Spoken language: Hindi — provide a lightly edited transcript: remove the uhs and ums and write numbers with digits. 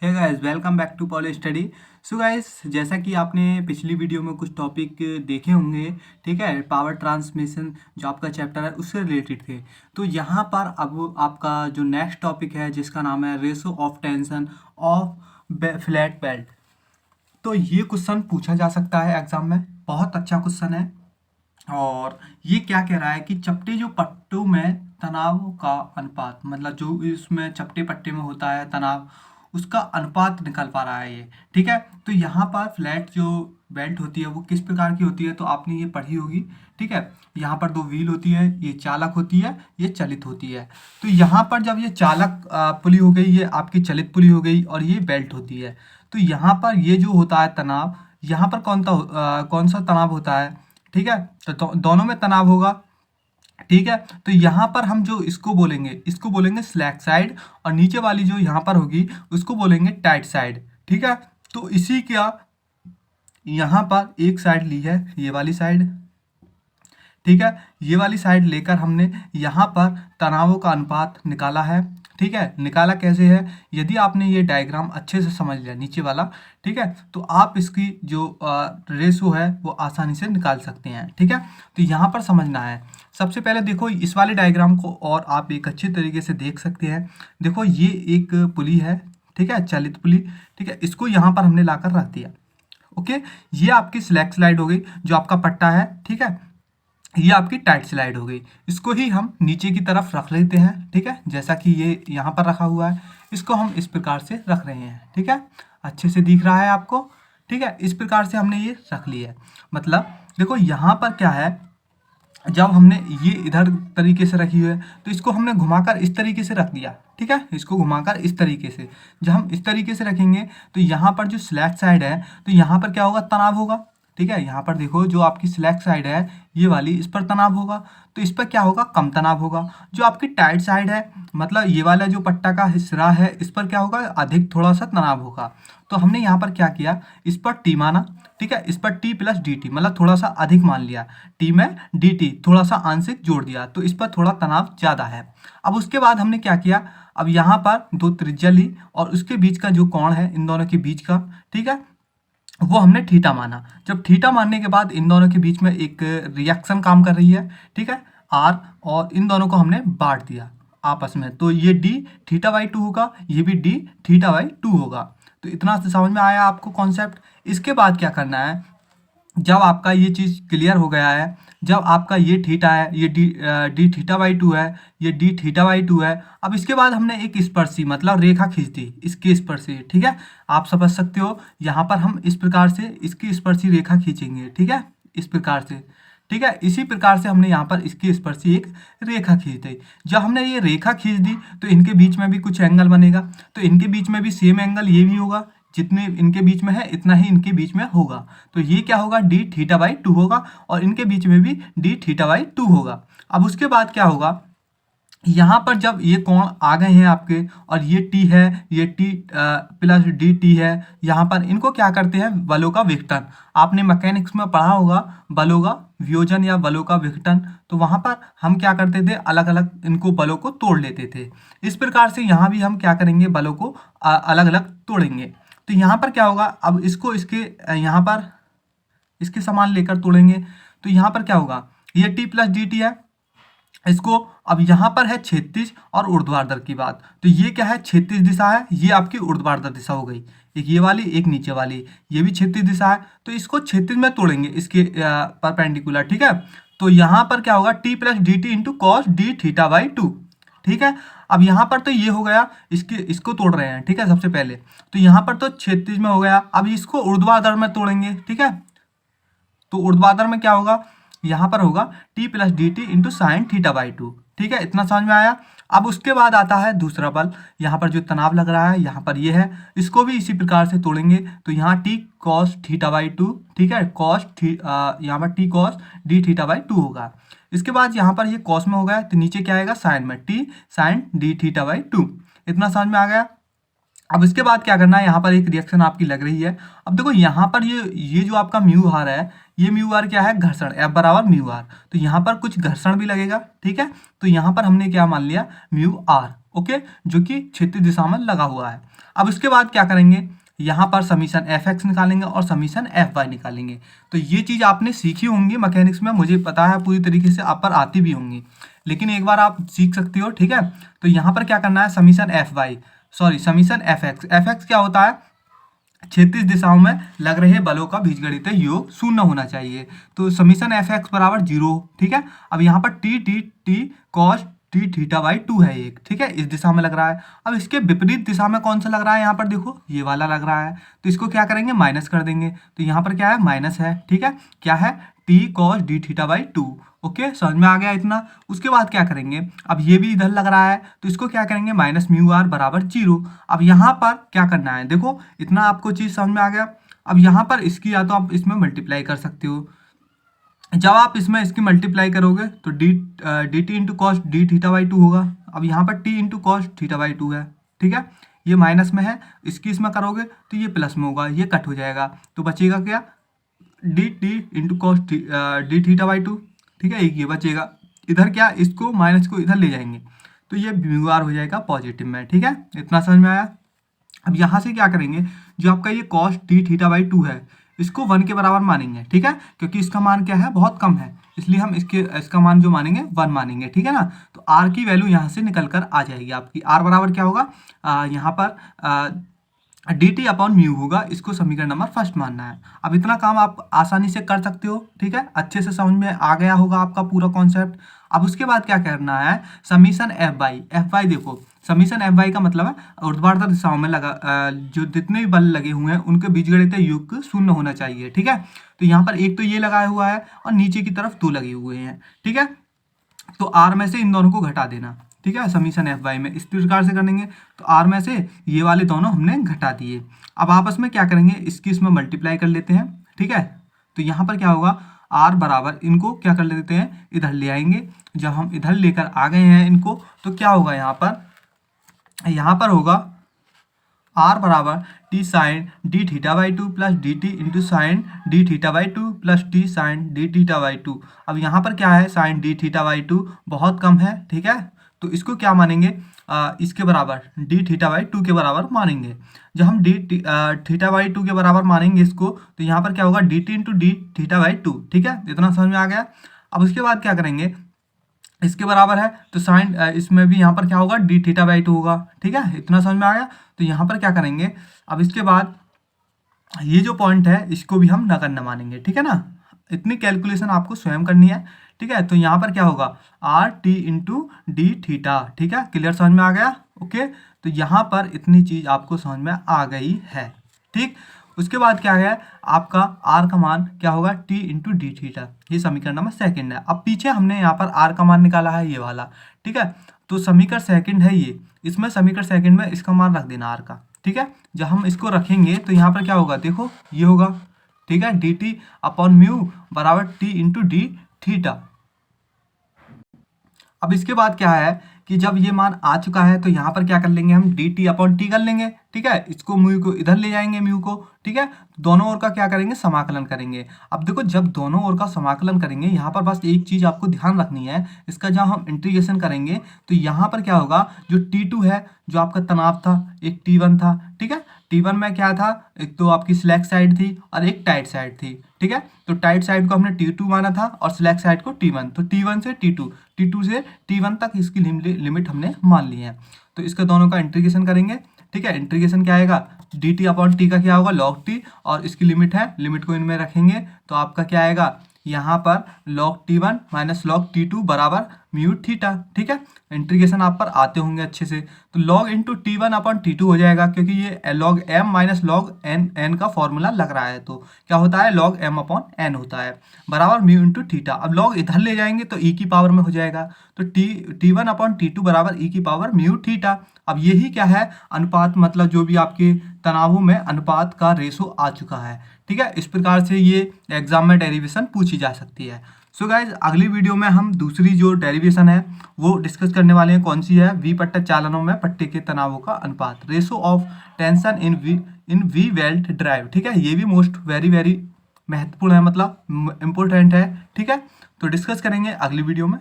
Hey guys, welcome back to Poly Study. So guys, जैसा कि आपने पिछली वीडियो में कुछ टॉपिक देखे होंगे, ठीक है, पावर ट्रांसमिशन जो आपका चैप्टर है उससे रिलेटेड थे। तो यहाँ पर अब आपका जो नेक्स्ट टॉपिक है जिसका नाम है ratio of tension of flat belt. तो ये क्वेश्चन पूछा जा सकता है एग्जाम में, बहुत अच्छा क्वेश्चन है। और ये क्या कह रहा है कि चपटे जो पट्टों में तनाव का अनुपात, मतलब जो इसमें चपटे पट्टे में होता है तनाव, उसका अनुपात निकल पा रहा है ये। ठीक है, तो यहाँ पर फ्लैट जो बेल्ट होती है वो किस प्रकार की होती है तो आपने ये पढ़ी होगी। ठीक है, यहाँ पर दो व्हील होती है, ये चालक होती है, ये चलित होती है। तो यहाँ पर जब ये चालक पुली हो गई, ये आपकी चलित पुली हो गई और ये बेल्ट होती है। तो यहाँ पर ये जो होता है तनाव, यहाँ पर कौन सा तनाव होता है। ठीक है, तो दोनों में तनाव होगा। ठीक है, तो यहाँ पर हम जो इसको बोलेंगे स्लैक साइड, और नीचे वाली जो यहाँ पर होगी उसको बोलेंगे टाइट साइड। ठीक है, तो इसी का यहाँ पर एक साइड ली है, ये वाली साइड। ठीक है, ये वाली साइड लेकर हमने यहाँ पर तनावों का अनुपात निकाला है। ठीक है, निकाला कैसे है, यदि आपने ये डायग्राम अच्छे से समझ लिया नीचे वाला, ठीक है, तो आप इसकी जो रेशो है वो आसानी से निकाल सकते हैं। ठीक है, तो यहाँ पर समझना है। सबसे पहले देखो इस वाले डायग्राम को और आप एक अच्छे तरीके से देख सकते हैं। देखो ये एक पुली है, ठीक है, चलित पुली। ठीक है, इसको यहाँ पर हमने लाकर रख दिया। ओके, ये आपकी स्लैक स्लाइड हो गई जो आपका पट्टा है। ठीक है, ये आपकी टाइट स्लाइड हो गई। इसको ही हम नीचे की तरफ रख लेते हैं। ठीक है, जैसा कि ये यहाँ पर रखा हुआ है, इसको हम इस प्रकार से रख रहे हैं। ठीक है, अच्छे से दिख रहा है आपको। ठीक है, इस प्रकार से हमने ये रख लिया है। मतलब देखो यहाँ पर क्या है, जब हमने ये इधर तरीके से रखी हुई है तो इसको हमने घुमाकर इस तरीके से रख दिया। ठीक है, इसको घुमाकर इस तरीके से जब हम इस तरीके से रखेंगे तो यहाँ पर जो स्लैक साइड है तो यहाँ पर क्या होगा, तनाव होगा। ठीक है, यहाँ पर देखो जो आपकी स्लैक साइड है ये वाली, इस पर तनाव होगा, तो इस पर क्या होगा, कम तनाव होगा। जो आपकी टाइट साइड है, मतलब ये वाला जो पट्टा का हिस्सा है, इस पर क्या होगा, अधिक थोड़ा सा तनाव होगा। तो हमने यहाँ पर क्या किया, इस पर टी माना। ठीक है, इस पर टी प्लस डी टी, मतलब थोड़ा सा अधिक मान लिया, टी में डी टी थोड़ा सा आंशिक जोड़ दिया, तो इस पर थोड़ा तनाव ज़्यादा है। अब उसके बाद हमने क्या किया, अब यहाँ पर दो त्रिज्या ली और उसके बीच का जो कोण है इन दोनों के बीच का, ठीक है, वो हमने थीटा माना। जब थीटा मानने के बाद इन दोनों के बीच में एक रिएक्शन काम कर रही है, ठीक है, आर, और इन दोनों को हमने बांट दिया आपस में, तो ये डी थीटा बाई टू होगा, ये भी डी थीटा बाई टू होगा। तो इतना समझ में आया आपको कॉन्सेप्ट। इसके बाद क्या करना है, जब आपका ये चीज़ क्लियर हो गया है, जब आपका ये थीटा है, ये डी थीटा बाई टू है, ये डी थीटा बाई टू है, अब इसके बाद हमने एक स्पर्शी मतलब रेखा खींच दी इसके स्पर्शी। ठीक है, आप समझ सकते हो, यहाँ पर हम इस प्रकार से इसकी स्पर्शी रेखा खींचेंगे। ठीक है, इस प्रकार से। ठीक है, इसी प्रकार से हमने यहाँ पर इसकी स्पर्शी एक रेखा खींच दी। जब हमने ये रेखा खींच दी तो इनके बीच में भी कुछ एंगल बनेगा, तो इनके बीच में भी सेम एंगल ये भी होगा, जितने इनके बीच में है इतना ही इनके बीच में होगा। तो ये क्या होगा, डी थीटा बाई टू होगा, और इनके बीच में भी डी थीटा बाई टू होगा। अब उसके बाद क्या होगा, यहाँ पर जब ये कोण आ गए हैं आपके, और ये टी है, ये टी प्लस डी टी है, यहाँ पर इनको क्या करते हैं, बलों का विघटन। आपने मैकेनिक्स में पढ़ा होगा बलों का वियोजन या बलों का विघटन, तो वहाँ पर हम क्या करते थे, अलग अलग इनको बलों को तोड़ लेते थे। इस प्रकार से यहाँ भी हम क्या करेंगे, बलों को अलग अलग तोड़ेंगे। तो यहाँ पर क्या होगा, अब इसको इसके यहाँ पर इसके समान लेकर तोड़ेंगे, तो यहाँ पर क्या होगा, ये टी प्लस डी टी है, इसको अब यहाँ पर है क्षैतिज और ऊर्ध्वाधर की बात, तो ये क्या है, क्षैतिज दिशा है, ये आपकी ऊर्ध्वाधर दिशा हो गई, एक ये वाली एक नीचे वाली, ये भी क्षैतिज दिशा है, तो इसको क्षैतिज में तोड़ेंगे इसके परपेंडिकुलर। ठीक है, तो यहाँ पर क्या होगा, T plus D T into cos D theta by to. ठीक है, अब यहाँ पर तो ये हो गया, इसको तोड़ रहे हैं। ठीक है, सबसे पहले तो यहाँ पर तो क्षैतिज में हो गया, अब इसको ऊर्ध्वाधर में तोड़ेंगे। ठीक है, तो ऊर्ध्वाधर में क्या होगा, यहाँ पर होगा T plus D T into sine theta by to. ठीक है, इतना समझ में आया। अब उसके बाद आता है दूसरा बल, यहाँ पर जो तनाव लग रहा है यहाँ पर ये है, इसको भी इसी प्रकार से तोड़ेंगे, तो यहाँ T cos theta by to. ठीक है, यहाँ पर T cos D theta by to होगा। इसके बाद यहाँ पर ये कॉस में हो गया, तो नीचे क्या आएगा, साइन में, T sine D theta by two. इतना समझ में आ गया। अब इसके बाद क्या करना है, यहाँ पर एक रिएक्शन आपकी लग रही है। अब देखो यहाँ पर ये जो आपका म्यू आर है, ये म्यू आर क्या है, घर्षण, एफ बराबर म्यू आर, तो यहाँ पर कुछ घर्षण भी लगेगा। ठीक है, तो यहाँ पर हमने क्या मान लिया, म्यू आर। ओके, जो कि क्षैतिज दिशा में लगा हुआ है। अब इसके बाद क्या करेंगे, यहाँ पर समीशन एफ एक्स निकालेंगे और समीशन एफ वाई निकालेंगे। तो ये चीज़ आपने सीखी होंगी मैकेनिक्स में, मुझे पता है पूरी तरीके से आप पर आती भी होंगी, लेकिन एक बार आप सीख सकते हो, ठीक है। तो यहाँ पर क्या करना है, summation F Y, sorry summation F X. F X क्या होता है, क्षैतिज दिशाओं में लग रहे बलों का बीजगणितीय योग शून्य होना चाहिए। तो समीशन एफ एक्स बराबर 0, ठीक है। अब यहाँ पर T T T cos T theta by 2 है एक, ठीक है, इस दिशा में लग रहा है। अब इसके विपरीत दिशा में कौन सा लग रहा है, यहाँ पर देखो ये वाला लग रहा है, तो इसको क्या करेंगे, माइनस कर देंगे। तो यहाँ पर क्या है, माइनस है, ठीक है, क्या है, T cos D theta by 2। Okay, समझ में आ गया इतना। उसके बाद क्या करेंगे, अब ये भी इधर लग रहा है, तो इसको क्या करेंगे, माइनस म्यू आर बराबर 0। अब यहाँ पर क्या करना है, देखो इतना आपको चीज़ समझ में आ गया। अब यहाँ पर इसकी या तो आप इसमें मल्टीप्लाई कर सकते हो। जब आप इसमें इसकी मल्टीप्लाई करोगे तो D T into cos D theta by 2 होगा। अब यहाँ पर T into cos theta by 2 है, ठीक है, ये माइनस में है, इसकी इसमें करोगे तो ये प्लस में होगा, ये कट हो जाएगा, तो बचेगा क्या, D T into cos D theta by 2, ठीक है, एक ये बचेगा। इधर क्या, इसको माइनस को इधर ले जाएंगे तो ये म्यू आर हो जाएगा पॉजिटिव में, ठीक है, इतना समझ में आया। अब यहाँ से क्या करेंगे, जो आपका ये कॉस डी थीटा बाई 2 है इसको 1 के बराबर मानेंगे, ठीक है, क्योंकि इसका मान क्या है, बहुत कम है, इसलिए हम इसका मान जो मानेंगे 1 मानेंगे, ठीक है ना। तो आर की वैल्यू यहाँ से निकल कर आ जाएगी आपकी। आर बराबर क्या होगा, यहाँ पर डी टी अपॉन म्यू होगा, इसको समीकरण नंबर फर्स्ट मानना है। अब इतना काम आप आसानी से कर सकते हो, ठीक है, अच्छे से समझ में आ गया होगा आपका पूरा कॉन्सेप्ट। अब उसके बाद क्या करना है, summation F by. F by देखो, समीशन एफ बाई का मतलब है ऊर्ध्वाधर दिशाओं में लगा जो जितने भी बल लगे हुए हैं उनके बीजगणितीय योग शून्य होना चाहिए, ठीक है। तो यहाँ पर एक तो ये लगाया हुआ है और नीचे की तरफ 2 लगे हुए हैं, ठीक है। तो आर में से इन दोनों को घटा देना, ठीक है, समीशन एफ वाई में इस प्रकार से करेंगे। तो आर में से ये वाले दोनों हमने घटा दिए। अब आपस में क्या करेंगे, इसकी इसमें मल्टीप्लाई कर लेते हैं, ठीक है। तो यहाँ पर क्या होगा, आर बराबर इनको क्या कर लेते हैं, इधर ले आएंगे। जब हम इधर लेकर आ गए हैं इनको, तो क्या होगा, यहाँ पर होगा आर बराबर T sine D theta by 2 plus D T into sine D theta by 2 plus T sine D theta by 2। अब यहाँ पर क्या है, साइन डी थीटा बाई 2 बहुत कम है, ठीक है, तो इसको क्या मानेंगे, इसके बराबर डी थीटा बाई 2 के बराबर मानेंगे। जब हम डी थीटा बाई 2 के बराबर मानेंगे इसको, तो यहाँ पर क्या होगा, D T into D theta by 2, ठीक है, इतना समझ में आ गया। अब उसके बाद क्या करेंगे, इसके बराबर है तो साइन इसमें भी यहाँ पर क्या होगा, डी थीटा बाई 2 होगा, ठीक है, इतना समझ में आ गया। तो यहाँ पर क्या करेंगे, अब इसके बाद ये जो पॉइंट है इसको भी हम नगण्य मानेंगे, ठीक है ना। इतनी कैलकुलेशन आपको स्वयं करनी है, ठीक है। तो यहाँ पर क्या होगा, R T into D theta, ठीक है, क्लियर समझ में आ गया, ओके। तो यहाँ पर इतनी चीज आपको समझ में आ गई है, ठीक। उसके बाद क्या है, आपका आर का मान क्या होगा, टी इंटू डी थीटा, ये समीकरण नंबर सेकंड है। अब पीछे हमने यहाँ पर आर का मान निकाला है, ये वाला, ठीक है। तो समीकरण सेकंड है ये, इसमें समीकरण सेकंड में इसका मान रख देना आर का, ठीक है। जब हम इसको रखेंगे तो यहाँ पर क्या होगा, देखो ये होगा, ठीक है, डी टी अपॉन म्यू बराबर टी इंटू डी थीटा। अब इसके बाद क्या है कि जब ये मान आ चुका है तो यहाँ पर क्या कर लेंगे, हम डी टी अपॉन टी कर लेंगे, ठीक है, इसको म्यू को इधर ले जाएंगे, म्यू को, ठीक है, दोनों ओर का क्या करेंगे, समाकलन करेंगे। अब देखो जब दोनों ओर का समाकलन करेंगे, यहाँ पर बस एक चीज आपको ध्यान रखनी है, इसका जब हम इंटीग्रेशन करेंगे तो यहाँ पर क्या होगा, जो T2 है, जो आपका तनाव था, एक T1 था, ठीक है। T1 में क्या था, एक तो आपकी स्लैक साइड थी और एक टाइट साइड थी, ठीक है। तो टाइट साइड को हमने T2 माना था और स्लैक साइड को T1, तो T1 से T2, T2 से T1 तक इसकी लिमिट हमने मान ली है। तो इसका दोनों का इंटीग्रेशन करेंगे, ठीक है। इंटीग्रेशन क्या आएगा, डी टी अपॉन टी का क्या होगा, लॉग टी, और इसकी लिमिट है, लिमिट को इनमें रखेंगे तो आपका क्या आएगा, यहाँ पर log T1 minus log T2 बराबर म्यू थीटा, ठीक है। इंटीग्रेशन आप पर आते होंगे अच्छे से, तो log into T1 upon T2 हो जाएगा, क्योंकि ये log m minus log n का फॉर्मूला लग रहा है, तो क्या होता है, log m अपॉन n होता है, बराबर म्यू इंटू थीटा। अब log इधर ले जाएंगे तो e की पावर में हो जाएगा, तो T1 अपॉन T2 बराबर e की पावर म्यू थीटा। अब यही क्या है, अनुपात, मतलब जो भी आपके तनावों में अनुपात का रेशो आ चुका है, ठीक है। इस प्रकार से ये एग्जाम में डेरिवेशन पूछी जा सकती है। सो गाइज, अगली वीडियो में हम दूसरी जो डेरिवेशन है वो डिस्कस करने वाले हैं, कौन सी है, वी पट्टा चालनों में पट्टे के तनावों का अनुपात, ratio of tension in V belt drive, ठीक है। ये भी मोस्ट वेरी महत्वपूर्ण है, मतलब इम्पोर्टेंट है, ठीक है। तो डिस्कस करेंगे अगली वीडियो में।